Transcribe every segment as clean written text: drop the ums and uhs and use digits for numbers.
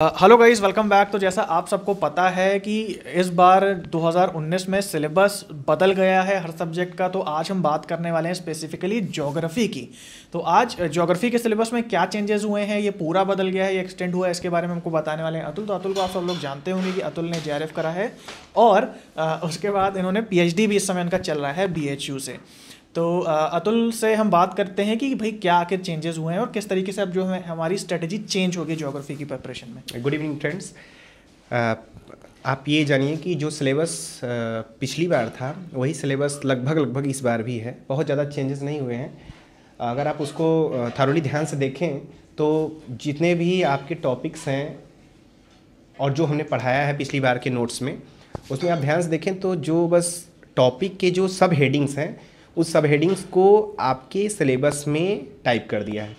Hello guys, welcome back. तो जैसा आप सबको पता है कि इस बार 2019 में सिलेबस बदल गया है हर सब्जेक्ट का। तो आज हम बात करने वाले हैं स्पेसिफिकली ज्योग्राफी की। तो आज ज्योग्राफी के सिलेबस में क्या चेंजेस हुए हैं, ये पूरा बदल गया है, ये एक्सटेंड हुआ है, इसके बारे में हमको बताने वाले हैं अतुल। तो अतुल को आप सब लोग जानते होंगे कि अतुल ने जेआरएफ करा है और उसके बाद इन्होंने पीएचडी भी इस समय इनका चल रहा है बीएचयू से। तो अतुल से हम बात करते हैं कि भाई क्या आखिर चेंजेस हुए हैं और किस तरीके से अब जो है हमारी स्ट्रेटजी चेंज होगी ज्योग्राफी की प्रिपरेशन में। Good evening friends. आप ये जानिए कि जो सिलेबस पिछली बार था वही सिलेबस लगभग इस बार भी है। बहुत ज़्यादा चेंजेस नहीं हुए हैं। अगर आप उसको थारोली ध्यान से देखें तो जितने भी आपके टॉपिक्स हैं और जो हमने पढ़ाया है पिछली बार के नोट्स में, उसमें आप ध्यान से देखें तो जो बस टॉपिक के जो सब हेडिंग्स हैं उस सब हेडिंग्स को आपके सिलेबस में टाइप कर दिया है।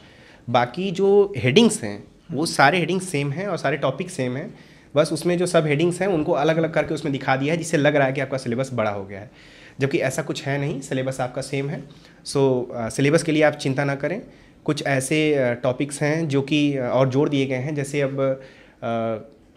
बाकी जो हेडिंग्स हैं वो सारे हेडिंग्स सेम हैं और सारे टॉपिक सेम हैं। बस उसमें जो सब हेडिंग्स हैं उनको अलग अलग करके उसमें दिखा दिया है, जिससे लग रहा है कि आपका सिलेबस बड़ा हो गया है, जबकि ऐसा कुछ है नहीं। सिलेबस आपका सेम है। सिलेबस के लिए आप चिंता ना करें। कुछ ऐसे टॉपिक्स हैं जो कि और जोड़ दिए गए हैं। जैसे अब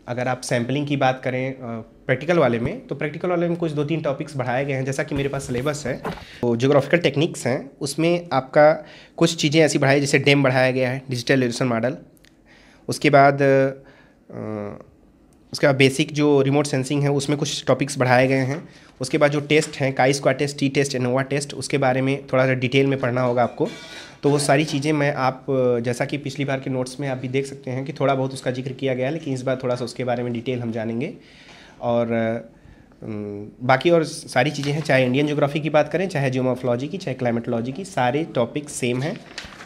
अगर आप सैम्पलिंग की बात करें प्रैक्टिकल वाले में, तो प्रैक्टिकल वाले में कुछ 2-3 टॉपिक्स बढ़ाए गए हैं। जैसा कि मेरे पास सिलेबस है, तो ज्योग्राफिकल टेक्निक्स हैं, उसमें आपका कुछ चीज़ें ऐसी बढ़ाई, जैसे डेम बढ़ाया गया है, डिजिटल एलिवेशन मॉडल। उसके बाद बेसिक जो रिमोट सेंसिंग है उसमें कुछ टॉपिक्स बढ़ाए गए हैं। उसके बाद जो टेस्ट हैं, chi square test, T test, ANOVA test, उसके बारे में थोड़ा सा डिटेल में पढ़ना होगा आपको। तो वो सारी चीज़ें मैं आप जैसा कि पिछली बार के नोट्स में आप भी देख सकते हैं कि थोड़ा बहुत उसका जिक्र किया गया है, लेकिन इस बार थोड़ा सा उसके बारे में डिटेल हम जानेंगे। और बाकी और सारी चीज़ें हैं, चाहे इंडियन ज्योग्राफी की बात करें, चाहे जियोमॉर्फोलॉजी की, चाहे क्लाइमेटोलॉजी की, सारे टॉपिक सेम हैं।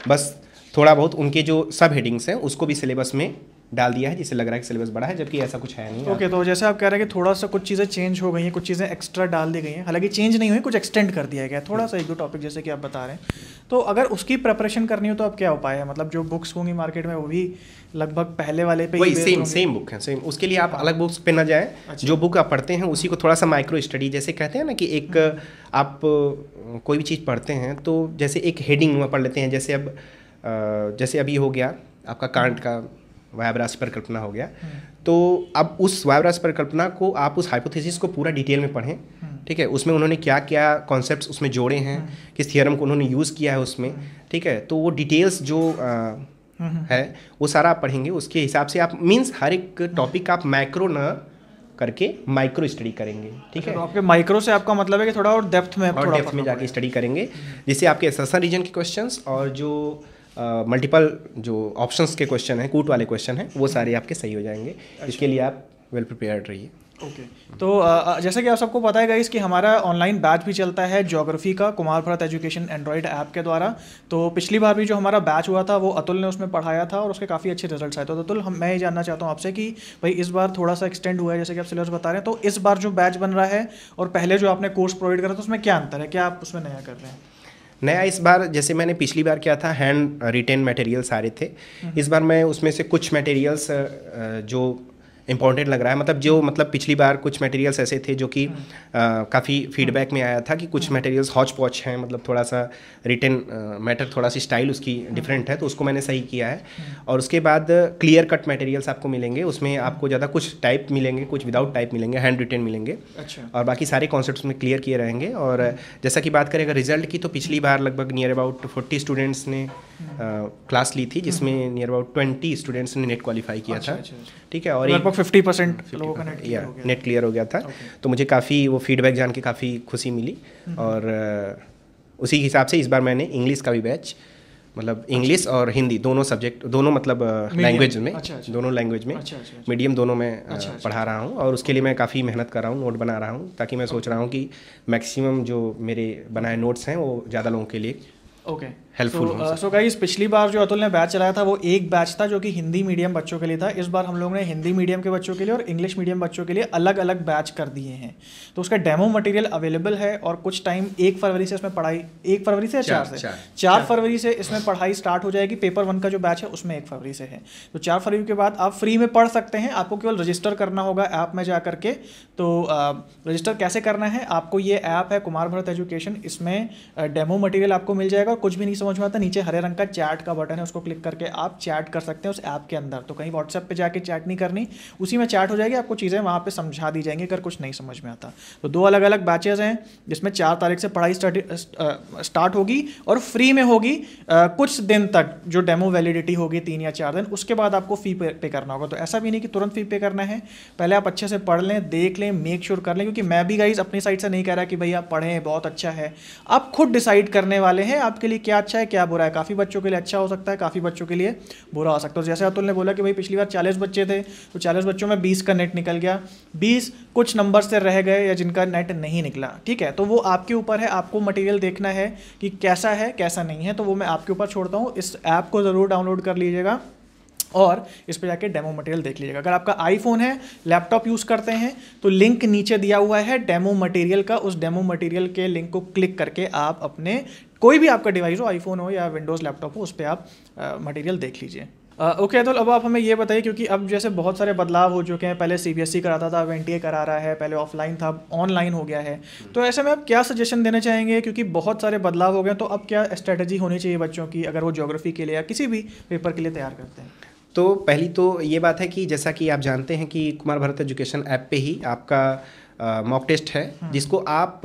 बस थोड़ा बहुत उनके जो सब हेडिंग्स हैं उसको भी सिलेबस में डाल दिया है, जिससे लग रहा है कि सिलेबस बड़ा है, जबकि ऐसा कुछ है नहीं। ओके, तो जैसे आप कह रहे हैं कि थोड़ा सा कुछ चीज़ें चेंज हो गई हैं, कुछ चीज़ें एक्स्ट्रा डाल दी गई हैं, हालांकि चेंज नहीं हुई, कुछ एक्सटेंड कर दिया गया थोड़ा सा, 1-2 टॉपिक जैसे कि आप बता रहे हैं। तो अगर उसकी प्रिपरेशन करनी हो तो अब क्या उपाय है? मतलब जो बुक्स होंगी मार्केट में वो भी लगभग पहले वाले पे वही सेम बुक है, सेम। उसके लिए आप अलग बुक्स पे ना जाएं। अच्छा। जो बुक आप पढ़ते हैं उसी को थोड़ा सा माइक्रो स्टडी, जैसे कहते हैं ना कि एक आप कोई भी चीज़ पढ़ते हैं तो जैसे एक हेडिंग में पढ़ लेते हैं। जैसे अब जैसे अभी हो गया आपका कांट का वायवराशि परिकल्पना हो गया, तो अब उस वायवराशि परिकल्पना को आप उस हाइपोथेसिस को पूरा डिटेल में पढ़ें। ठीक है, उसमें उन्होंने क्या क्या कॉन्सेप्ट्स उसमें जोड़े हैं, किस थियरम को उन्होंने यूज़ किया है उसमें। ठीक है, तो वो डिटेल्स जो है वो सारा आप पढ़ेंगे। उसके हिसाब से आप मीन्स हर एक टॉपिक आप माइक्रो न करके माइक्रो स्टडी करेंगे। ठीक है, तो आपके माइक्रो से आपका मतलब है कि थोड़ा और डेप्थ में जाके स्टडी करेंगे, जिससे आपके असर्शन रीजन के क्वेश्चंस और जो मल्टीपल जो ऑप्शंस के क्वेश्चन हैं, कूट वाले क्वेश्चन हैं, वो सारे आपके सही हो जाएंगे। इसके लिए आप वेल प्रिपेयर्ड रहिए। ओके, तो जैसा कि आप सबको पता है गाइस कि हमारा ऑनलाइन बैच भी चलता है ज्योग्राफी का, Kumar Bharat education Android app के द्वारा। तो पिछली बार भी जो हमारा बैच हुआ था वो अतुल ने उसमें पढ़ाया था और उसके काफ़ी अच्छे रिजल्ट्स आए। तो अतुल, मैं ये जानना चाहता हूँ आपसे कि भाई इस बार थोड़ा सा एक्सटेंड हुआ है, जैसे कि आप सिलेबस बता रहे हैं, तो इस बार जो बैच बन रहा है और पहले जो आपने कोर्स प्रोवाइड करा था उसमें क्या अंतर है, क्या आप उसमें नया कर रहे हैं? नया इस बार, जैसे मैंने पिछली बार किया था, हैंड रिटेन मटेरियल सारे थे। इस बार मैं उसमें से कुछ मटेरियल्स जो इंपॉर्टेंट लग रहा है, मतलब पिछली बार कुछ मटेरियल्स ऐसे थे जो कि काफ़ी फीडबैक में आया था कि कुछ मटेरियल्स हॉच पॉच हैं, मतलब थोड़ा सा रिटेन मैटर, थोड़ा सी स्टाइल उसकी डिफरेंट है, तो उसको मैंने सही किया है। और उसके बाद क्लियर कट मटेरियल्स आपको मिलेंगे, उसमें आपको ज़्यादा कुछ टाइप मिलेंगे, कुछ विदाउट टाइप मिलेंगे, हैंड रिटेन मिलेंगे। अच्छा। और बाकी सारे कॉन्सेप्ट्स में क्लियर किए रहेंगे। और जैसा कि बात करें अगर रिजल्ट की, तो पिछली बार लगभग नियर अबाउट 40 स्टूडेंट्स ने क्लास ली थी, जिसमें नियर अबाउट 20 स्टूडेंट्स ने नेट क्वालिफाई किया था। ठीक है, और लगभग 50% लोगों का नेट क्लियर हो गया था। तो मुझे काफ़ी वो फीडबैक जान के काफ़ी खुशी मिली। और उसी हिसाब से इस बार मैंने इंग्लिश का भी बैच, मतलब इंग्लिश और हिंदी दोनों सब्जेक्ट, दोनों मतलब लैंग्वेज में, दोनों लैंग्वेज में, मीडियम दोनों में पढ़ा रहा हूँ। और उसके लिए मैं काफ़ी मेहनत कर रहा हूँ, नोट बना रहा हूँ, ताकि मैं सोच रहा हूँ कि मैक्सिमम जो मेरे बनाए नोट्स हैं वो ज़्यादा लोगों के लिए ओके हेल्पफुल। सो गाइस, पिछली बार जो अतुल ने बैच चलाया था वो एक बैच था जो कि हिंदी मीडियम बच्चों के लिए था। इस बार हम लोगों ने हिंदी मीडियम के बच्चों के लिए और इंग्लिश मीडियम बच्चों के लिए अलग अलग बैच कर दिए हैं। तो उसका डेमो मटेरियल अवेलेबल है और कुछ टाइम 1 फरवरी से इसमें पढ़ाई, 1 फरवरी से 4 फरवरी से इसमें पढ़ाई स्टार्ट हो जाएगी। पेपर 1 का जो बैच है उसमें 1 फरवरी से है। तो 4 फरवरी के बाद आप फ्री में पढ़ सकते हैं। आपको केवल रजिस्टर करना होगा ऐप में जा करके। तो रजिस्टर कैसे करना है, आपको ये ऐप है कुमार भारत एजुकेशन, इसमें डेमो मटेरियल आपको मिल जाएगा। और कुछ भी नहीं समझ समझ में आता, नीचे हरे रंग का चैट का बटन है, उसको क्लिक करके आप चैट कर सकते हैं उस ऐप के अंदर। तो कहीं व्हाट्सएप पे जाके चैट नहीं करनी, उसी में चैट हो जाएगी, आपको चीज़ें वहाँ पे समझा दी जाएंगी अगर कुछ नहीं समझ में आता। तो 2 अलग अलग बैचेज़ हैं, जिसमें 4 तारीख से पढ़ाई स्टार्ट होगी और फ्री में होगी कुछ दिन तक, जो डेमो वैलिडिटी होगी 3 या 4 दिन, उसके बाद आपको फ़ी पे करना होगा। तो ऐसा भी नहीं कि तुरंत फ़ी पे करना है, पहले आप अच्छे से पढ़ लें, देख लें, मेक श्योर कर लें, क्योंकि मैं भी गाइस अपनी साइड से नहीं कह रहा कि भाई आप पढ़ें बहुत अच्छा है, आप खुद डिसाइड करने वाले हैं आपके लिए क्या अच्छा है क्या बुरा है। काफ़ी बच्चों के लिए अच्छा हो सकता है, काफ़ी बच्चों के लिए बुरा हो सकता है। तो जैसे अतुल ने बोला कि भाई पिछली बार 40 बच्चे थे, तो 40 बच्चों में 20 का नेट निकल गया, 20 कुछ नंबर से रह गए या जिनका नेट नहीं निकला, ठीक है, तो वो आपके ऊपर है, आपको मटेरियल देखना है कि कैसा है कैसा नहीं है, तो वो मैं आपके ऊपर छोड़ता हूँ। इस ऐप को ज़रूर डाउनलोड कर लीजिएगा और इस पे जाके डेमो मटेरियल देख लीजिएगा। अगर आपका आईफोन है, लैपटॉप यूज़ करते हैं, तो लिंक नीचे दिया हुआ है डेमो मटेरियल का, उस डेमो मटेरियल के लिंक को क्लिक करके आप अपने कोई भी आपका डिवाइस हो, आईफोन हो या विंडोज़ लैपटॉप हो, उस पर आप मटेरियल देख लीजिए। ओके, तो अब आप हमें ये बताइए, क्योंकि अब जैसे बहुत सारे बदलाव हो चुके हैं, पहले CBSE कराता था, अब NTA करा रहा है, पहले ऑफलाइन था, ऑनलाइन हो गया है, तो ऐसे में आप क्या सजेशन देना चाहेंगे, क्योंकि बहुत सारे बदलाव हो गए, तो अब क्या स्ट्रेटजी होनी चाहिए बच्चों की अगर वो ज्योग्राफी के लिए या किसी भी पेपर के लिए तैयार करते हैं? तो पहली तो ये बात है कि जैसा कि आप जानते हैं कि कुमार भारत एजुकेशन ऐप पे ही आपका मॉक टेस्ट है, जिसको आप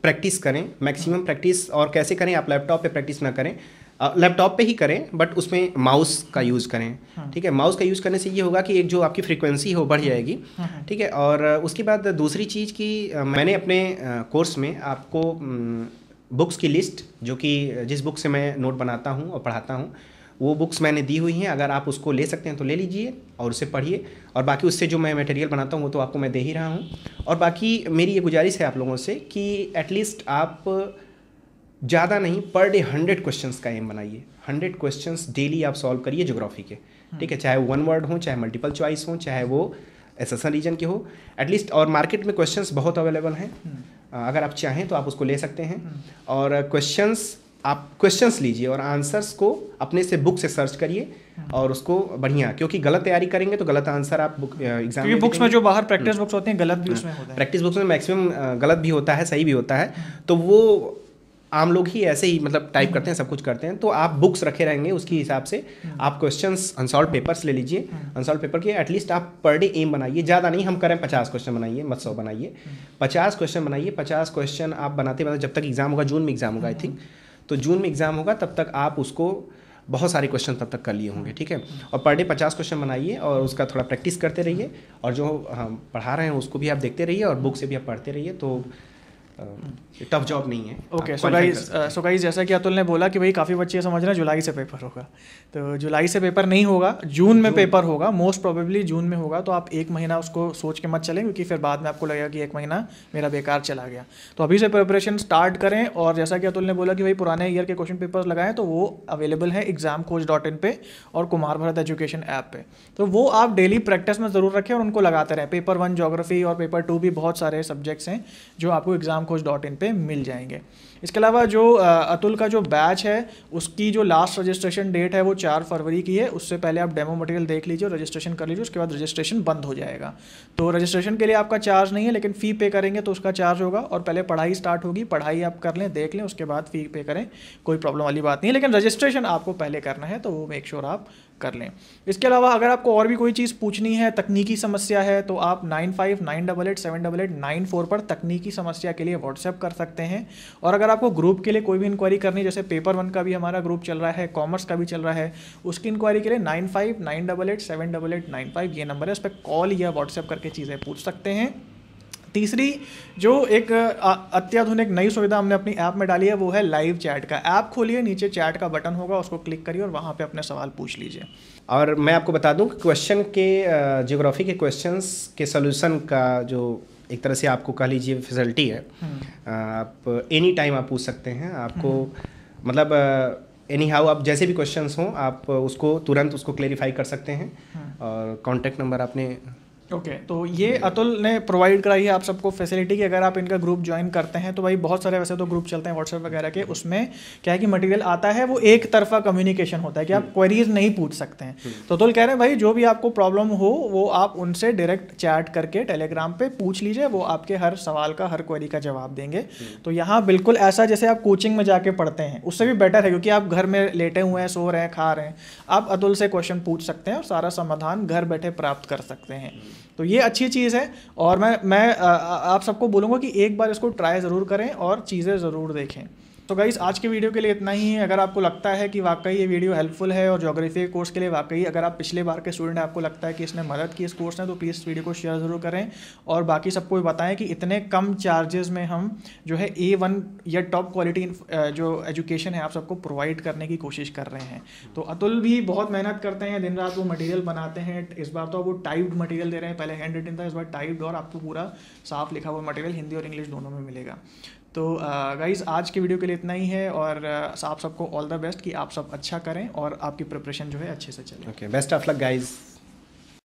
प्रैक्टिस करें, मैक्सिमम प्रैक्टिस। और कैसे करें, आप लैपटॉप पे प्रैक्टिस ना करें, लैपटॉप पे ही करें, बट उसमें माउस का यूज़ करें, ठीक है। माउस का यूज़ करने से ये होगा कि एक जो आपकी फ्रीक्वेंसी हो बढ़ जाएगी, ठीक है। और उसके बाद दूसरी चीज़ की मैंने अपने कोर्स में आपको बुक्स की लिस्ट, जो कि जिस बुक से मैं नोट बनाता हूँ और पढ़ाता हूँ, वो बुक्स मैंने दी हुई हैं। अगर आप उसको ले सकते हैं तो ले लीजिए और उसे पढ़िए, और बाकी उससे जो मैं मटेरियल बनाता हूँ वो तो आपको मैं दे ही रहा हूँ। और बाकी मेरी ये गुजारिश है आप लोगों से कि एटलीस्ट आप ज़्यादा नहीं, पर डे 100 क्वेश्चंस का एम बनाइए। 100 क्वेश्चंस डेली आप सॉल्व करिए ज्योग्राफी के, ठीक है, चाहे वो 1 वर्ड हो, चाहे मल्टीपल चॉइस हो, चाहे वो एसएसएन रीजन के हो एटलीस्ट। और मार्केट में क्वेश्चंस बहुत अवेलेबल हैं, अगर आप चाहें तो आप उसको ले सकते हैं। और आप क्वेश्चंस लीजिए और आंसर्स को अपने से बुक से सर्च करिए और उसको बढ़िया, क्योंकि गलत तैयारी करेंगे तो गलत आंसर आप एग्जाम में, बुक्स में जो बाहर प्रैक्टिस बुक्स होती हैं गलत भी उसमें होता है, प्रैक्टिस बुक्स में मैक्सिमम गलत भी होता है, सही भी होता है। तो वो आम लोग ही ऐसे ही मतलब टाइप करते हैं, सब कुछ करते हैं। तो आप बुक्स रखे रहेंगे, उसके हिसाब से आप क्वेश्चंस अनसॉल्व पेपर्स ले लीजिए। अनसॉल्व पेपर के एटलीस्ट आप पर डे एम बनाइए, ज़्यादा नहीं, हम करें 50 क्वेश्चन बनाइए, मत 100 बनाइए, 50 क्वेश्चन बनाइए। 50 क्वेश्चन आप बनाते जब तक एग्जाम होगा, जून में एग्जाम होगा आई थिंक, तो जून में एग्जाम होगा तब तक आप उसको बहुत सारे क्वेश्चन तब तक कर लिए होंगे, ठीक है। और पर डे 50 क्वेश्चन बनाइए और उसका थोड़ा प्रैक्टिस करते रहिए, और जो हम पढ़ा रहे हैं उसको भी आप देखते रहिए और बुक से भी आप पढ़ते रहिए। तो टफ जॉब नहीं है। ओके, सो गाइस जैसा कि अतुल ने बोला कि भाई काफ़ी बच्चे समझ रहे हैं जुलाई से पेपर होगा, तो जुलाई से पेपर नहीं होगा, जून में पेपर होगा, मोस्ट प्रोबेबली जून में होगा। तो आप 1 महीना उसको सोच के मत चलें, क्योंकि फिर बाद में आपको लगेगा कि 1 महीना मेरा बेकार चला गया। तो अभी से प्रिपरेशन स्टार्ट करें। और जैसा कि अतुल ने बोला कि भाई पुराने ईयर के क्वेश्चन पेपर्स लगाएं, तो वो अवेलेबल है examcoach.in पे और कुमार भारत एजुकेशन ऐप पे, तो वो आप डेली प्रैक्टिस में ज़रूर रखें और उनको लगाते रहें। पेपर 1 ज्योग्राफी और पेपर 2 भी बहुत सारे सब्जेक्ट्स हैं जो आपको examcoach.in पे मिल जाएंगे। इसके अलावा जो अतुल का जो बैच है उसकी जो लास्ट रजिस्ट्रेशन डेट है वो 4 फरवरी की है। उससे पहले आप डेमो मटेरियल देख लीजिए और रजिस्ट्रेशन कर लीजिए, उसके बाद रजिस्ट्रेशन बंद हो जाएगा। तो रजिस्ट्रेशन के लिए आपका चार्ज नहीं है, लेकिन फ़ी पे करेंगे तो उसका चार्ज होगा। और पहले पढ़ाई स्टार्ट होगी, पढ़ाई आप कर लें, देख लें, उसके बाद फ़ी पे करें, कोई प्रॉब्लम वाली बात नहीं है, लेकिन रजिस्ट्रेशन आपको पहले करना है, तो वो मेक श्योर आप कर लें। इसके अलावा अगर आपको और भी कोई चीज़ पूछनी है, तकनीकी समस्या है, तो आप 9598878894 पर तकनीकी समस्या के लिए व्हाट्सएप कर सकते हैं। और अगर आपको ग्रुप के लिए कोई भी इंक्वायरी करनी है, जैसे पेपर 1 का भी हमारा ग्रुप चल रहा है, कॉमर्स का भी चल रहा है, उसकी इंक्वायरी के लिए 9598878895 ये नंबर है, उस पर कॉल या व्हाट्सएप करके चीज़ें पूछ सकते हैं। तीसरी जो एक अत्याधुनिक नई सुविधा हमने अपनी ऐप में डाली है वो है लाइव चैट का। ऐप खोलिए, नीचे चैट का बटन होगा, उसको क्लिक करिए और वहाँ पे अपने सवाल पूछ लीजिए। और मैं आपको बता दूं कि क्वेश्चन के ज्योग्राफी के क्वेश्चंस के सॉल्यूशन का जो एक तरह से आपको कह लीजिए फैसिलिटी है, आप एनी टाइम आप पूछ सकते हैं। आपको मतलब एनी हाउ आप जैसे भी क्वेश्चंस हों आप उसको तुरंत उसको क्लेरिफाई कर सकते हैं। और कॉन्टैक्ट नंबर आपने ओके तो ये अतुल ने प्रोवाइड कराई है आप सबको फैसिलिटी कि अगर आप इनका ग्रुप ज्वाइन करते हैं तो भाई बहुत सारे वैसे तो ग्रुप चलते हैं व्हाट्सएप वगैरह के, उसमें क्या है कि मटेरियल आता है वो एक तरफा कम्युनिकेशन होता है कि आप क्वेरीज नहीं पूछ सकते हैं। तो अतुल कह रहे हैं भाई जो भी आपको प्रॉब्लम हो वो आप उनसे डायरेक्ट चैट करके टेलीग्राम पे पूछ लीजिए, वो आपके हर सवाल का हर क्वेरी का जवाब देंगे। तो यहाँ बिल्कुल ऐसा जैसे आप कोचिंग में जाके पढ़ते हैं उससे भी बेटर है, क्योंकि आप घर में लेटे हुए हैं, सो रहे हैं, खा रहे हैं, आप अतुल से क्वेश्चन पूछ सकते हैं और सारा समाधान घर बैठे प्राप्त कर सकते हैं। तो ये अच्छी चीज़ है और मैं आप सबको बोलूँगा कि एक बार इसको ट्राई ज़रूर करें और चीज़ें ज़रूर देखें। तो गाइस आज के वीडियो के लिए इतना ही है। अगर आपको लगता है कि वाकई ये वीडियो हेल्पफुल है और ज्योग्राफी के कोर्स के लिए वाकई अगर आप पिछले बार के स्टूडेंट हैं, आपको लगता है कि इसने मदद की इस कोर्स ने, तो प्लीज़ वीडियो को शेयर ज़रूर करें और बाकी सबको भी बताएं कि इतने कम चार्जेस में हम जो है A1 या टॉप क्वालिटी जो एजुकेशन है आप सबको प्रोवाइड करने की कोशिश कर रहे हैं। तो अतुल भी बहुत मेहनत करते हैं, दिन रात वो मटेरियल बनाते हैं। इस बार तो वो टाइप्ड मटेरियल दे रहे हैं, पहले हैंड रिटन था, इस बार टाइप्ड और आपको पूरा साफ लिखा हुआ मटेरियल हिंदी और इंग्लिश दोनों में मिलेगा। तो गाइज़ आज के वीडियो के लिए इतना ही है और आप सबको ऑल द बेस्ट कि आप सब अच्छा करें और आपकी प्रिपरेशन जो है अच्छे से चले। Okay, best of luck guys.